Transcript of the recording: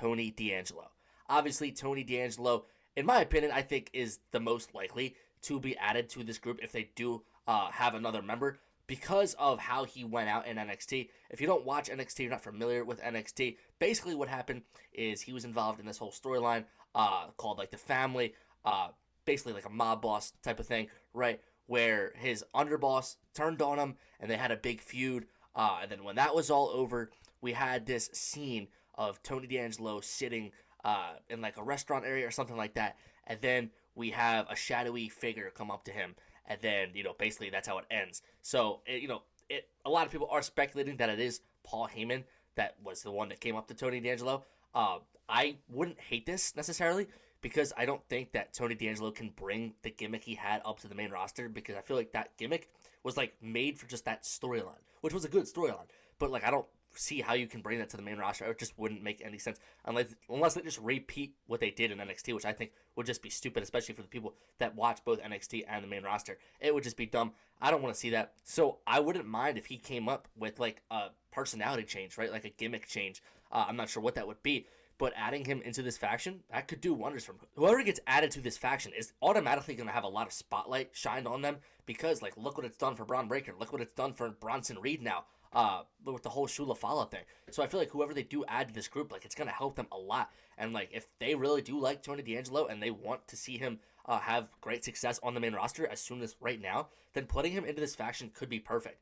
Tony D'Angelo. Obviously, Tony D'Angelo, in my opinion, I think is the most likely to be added to this group if they do have another member because of how he went out in NXT. If you don't watch NXT, you're not familiar with NXT, basically what happened is he was involved in this whole storyline called like the family, basically like a mob boss type of thing, right? Where his underboss turned on him and they had a big feud. And then when that was all over, we had this scene of Tony D'Angelo sitting in like a restaurant area or something like that. And then we have a shadowy figure come up to him. And then, basically that's how it ends. So, a lot of people are speculating that it is Paul Heyman that was the one that came up to Tony D'Angelo. I wouldn't hate this necessarily because I don't think that Tony D'Angelo can bring the gimmick he had up to the main roster because I feel like that gimmick was like made for just that storyline, which was a good storyline. But like I don't see how you can bring that to the main roster. It just wouldn't make any sense unless they just repeat what they did in NXT, which I think would just be stupid, especially for the people that watch both NXT and the main roster. It would just be dumb. I don't want to see that. So I wouldn't mind if he came up with like a personality change, right? Like a gimmick change. I'm not sure what that would be. But adding him into this faction, that could do wonders for him. Whoever gets added to this faction is automatically going to have a lot of spotlight shined on them because, like, look what it's done for Braun Breaker. Look what it's done for Bronson Reed now with the whole Shula Fala thing. So I feel like whoever they do add to this group, like, it's going to help them a lot. And, like, if they really do like Tony D'Angelo and they want to see him have great success on the main roster as soon as right now, then putting him into this faction could be perfect.